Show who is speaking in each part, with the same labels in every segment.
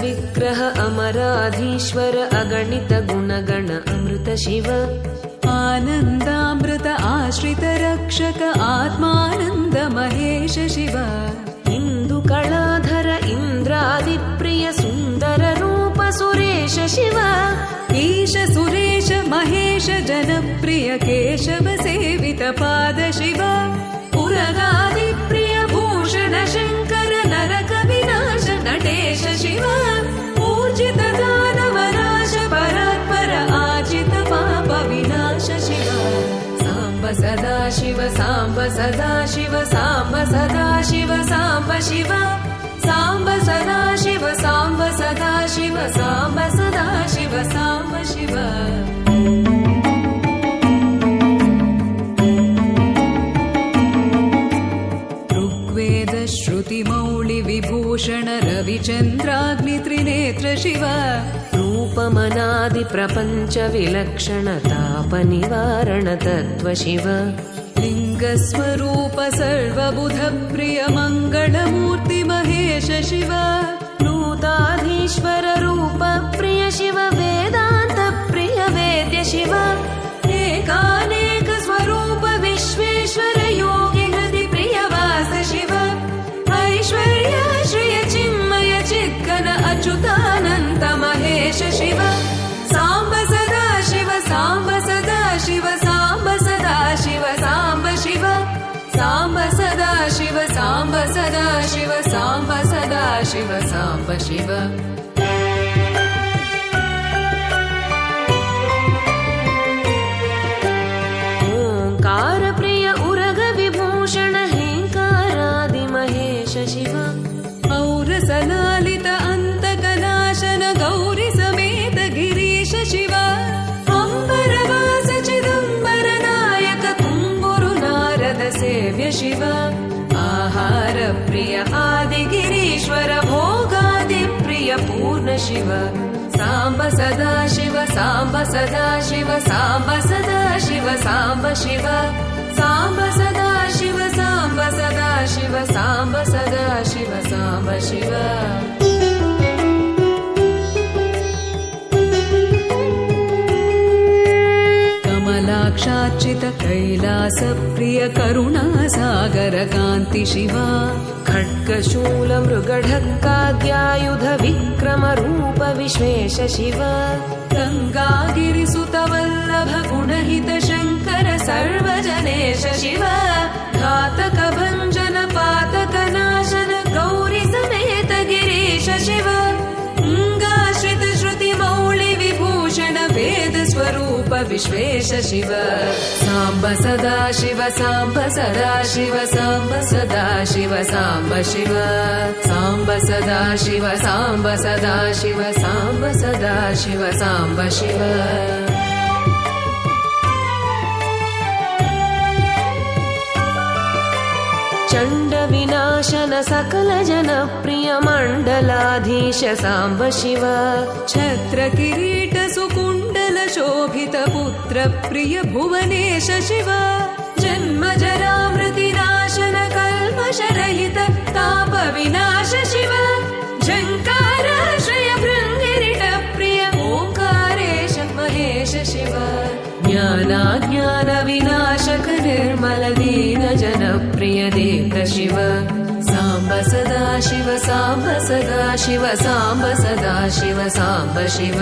Speaker 1: विग्रह अमराधीश्वर अगणित गुणगण अमृत शिव
Speaker 2: आनन्दामृत आश्रित रक्षक आत्मानन्द महेश शिव
Speaker 1: इन्दुकलाधर इन्द्रादिप्रिय सुन्दर रूप सुरेश शिव
Speaker 2: ईश सुरेश महेश जनप्रिय केशव सेवित पाद शिव
Speaker 1: पुरगादिप्रिय भूषण शङ्कर नरक विनाश नटेश शिव पूजित दानवनाश परात्पर आजित पाप विनाश शिव साम्ब सदा शिव साम्ब सदा शिव साम्ब सदा शिव साम्ब शिव साम्ब सदा शिव साम्ब सदा शिव साम्ब सदा शिव साम्ब शिव
Speaker 2: ऋग्वेद श्रुति मौळि विभूषण रविचन्द्राग्नि त्रिनेत्र शिव
Speaker 1: रूपमनादि प्रपञ्च विलक्षण ताप निवारण तत्त्व शिव
Speaker 2: लिङ्गस्वरूप सर्वबुध प्रिय मङ्गलमूर्ति महेश शिव
Speaker 1: नूताधीश्वर रूप प्रिय शिव वेदान्त प्रिय वेद्य शिव एकानेक स्वरूप विश्वेश्वर योगि हृदि प्रिय वास शिव ऐश्वर्य श्रिय चिन्मय चिद्घन अच्युतानन्त महेश शिव साम्ब सदा शिव साम्ब सदा शिव साम्ब सदा शिव साम्ब शिव साम्ब सदा शिव साम्ब सदा शिव साम्ब सदा शिव साम्ब शिव ओंकार प्रिय उरग विभूषण हेंकारादि महेश शिव
Speaker 2: औरसलालित अन्तकनाशन गौरि समेत गिरीश शिव
Speaker 1: अम्बरवास चिदम्बर नायक तुम्बुरु नारद सेव्य शिव आहार प्रिय आदिगिरीश्वर भोगादि प्रिय पूर्ण शिव साम्ब सदा शिव साम्ब सदा शिव साम्ब सदा शिव साम्ब शिव साम्ब सदा शिव साम्ब सदा शिव साम्ब सदा शिव साम्ब शिव
Speaker 2: कमलाक्षार्चित कैलास प्रिय करुणा सागर कान्ति शिव
Speaker 1: खड्गशूल मृगढक्काद्यायुध विक्रम रूप विश्वेश शिव
Speaker 2: गङ्गागिरिसुत वल्लभ गुणहित शङ्कर सर्वजनेश शिव
Speaker 1: घातक भञ्जन पातक नाशन गौरि समेत गिरीश शिव गाश्रित श्रुति मौळि विभूषण वेद स्वरूप विश्वेश शिव साम्ब सदा शिव साम्ब सदा शिव साम्ब सदा शिव साम्ब शिव साम्ब सदा शिव साम्ब सदा शिव साम्ब सदा शिव साम्ब शिव चण्ड विनाशन सकल जन प्रिय मण्डलाधीश साम्ब शिव
Speaker 2: छत्र किरीट सुकुण्डल शोभित पुत्र प्रिय भुवनेश शिव
Speaker 1: जन्म जरा मृति नाशन कल्मष रहित ताप विनाश शिव झङ्काराश्रय भृङ्गिरिट प्रिय ओङ्कारेश महेश शिव ज्ञानाज्ञान विनाशक निर्मल दीन जन प्रिय देव शिव साम्ब सदा शिव साम्ब सदा शिव साम्ब सदा शिव साम्ब शिव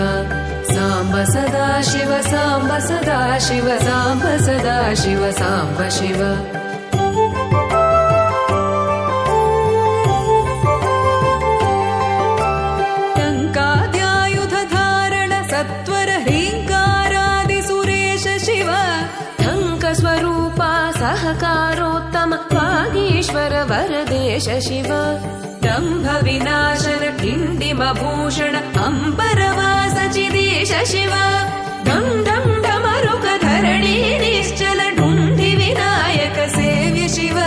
Speaker 1: साम्ब सदा शिव साम्ब सदा शिव साम्ब सदा शिव साम्ब शिव
Speaker 2: टङ्काद्यायुध धारण सत्वर ह्रीङ्कारादि सुरेश शिव
Speaker 1: ढङ्क स्वरूपा सहकारोत्तम वागीश्वर वरदेश शिव दम्भ विनाशन किण्डिम भूषण अम्बरवास चिदेश शिव डं डं डमरुक धरणि निश्चल ढुण्ढि विनायक सेव्य शिव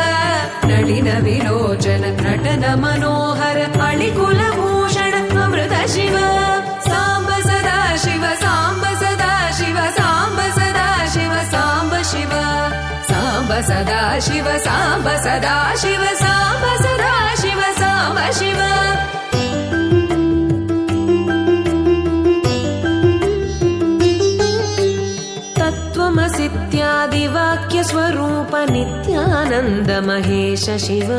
Speaker 1: नलिन विलोचन नटन मनोहर अळिकुल भूषण अमृत शिव साम्ब सदा शिव साम्ब सदा शिव साम्ब सदा शिव साम्ब शिव साम्ब सदा शिव साम्ब सदा शिव साम्ब सदा शिव साम्ब शिव आनन्द महेश शिव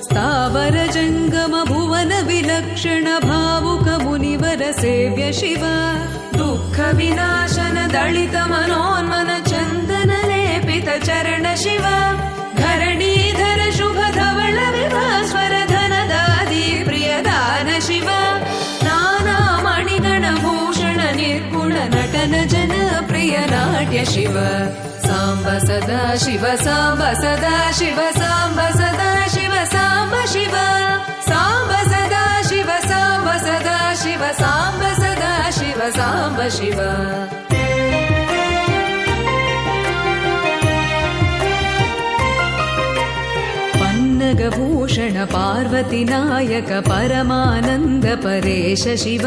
Speaker 2: स्थावर जङ्गम भुवन विलक्षण भावुक मुनिवर सेव्य शिव
Speaker 1: दुःख विनाशन दलित मनोन्मन चन्दन लेपित चरण शिव धरणीधर शुभ धवल विभास्वर धनदादि प्रियदान शिव नाना मणिगण भूषण निर्गुण नटन जन प्रिय नाट्य शिव साम्ब सदा शिव साम्ब सदा शिव साम्ब सदा शिव साम्ब शिव साम्ब सदा शिव साम्ब सदा शिव साम्ब सदा शिव साम्ब शिव
Speaker 2: पन्नगभूषण पार्वती नायक परमानन्द परेश शिव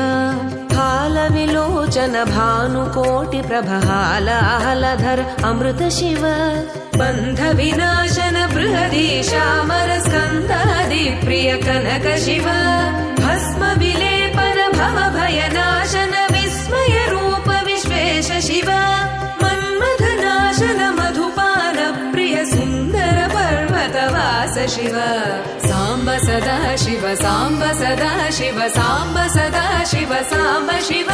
Speaker 1: हालविलोचन भानुकोटि प्रभहालाहलधर अमृत शिव बन्ध विनाशन बृहदीशामर स्कन्दादि प्रिय कनक शिव भस्म विलेपन भव भयनाशन विस्मय रूप विश्वेश शिव मन्मथनाशन मधुपान प्रिय सुन्दर पर्वतवास शिव साम्ब सदा शिव साम्ब सदा शिव साम्ब सदा शिव साम्ब शिव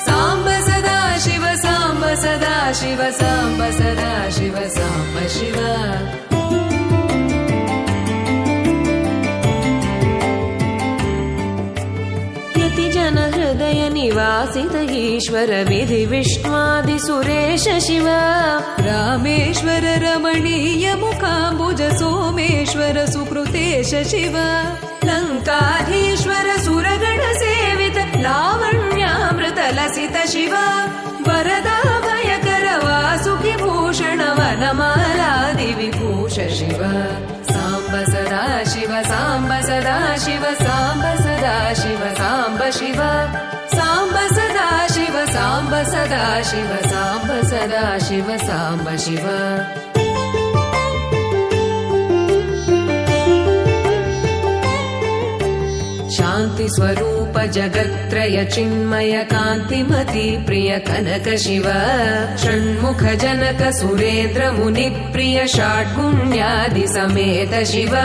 Speaker 1: साम्ब सदा शिव साम्ब सदा शिव साम्ब सदा शिव साम्ब शिव जन हृदय निवासित ईश्वर विधि विष्णुआदि सुरेश शिव
Speaker 2: रामेश्वर रमणीय मुखाम्बुज सोमेश्वर सुकृतेश शिव
Speaker 1: लङ्काधीश्वर सुरगण सेवित लावण्यामृत लसित शिव वरदा भयकर वासुकि भूषण वनमालादि विभूष शिव साम्ब सदा शिव साम्ब सदा शिव साम्ब सदा शिव साम्ब शिव साम्ब सदा शिव साम्ब सदा शिव साम्ब सदा शिव साम्ब शिव शान्ति स्वरूप जगत्त्रय चिन्मय कान्तिमति प्रिय कनक शिव षण्मुख जनक सुरेन्द्र मुनि प्रिय षड्गुण्यादि समेत शिव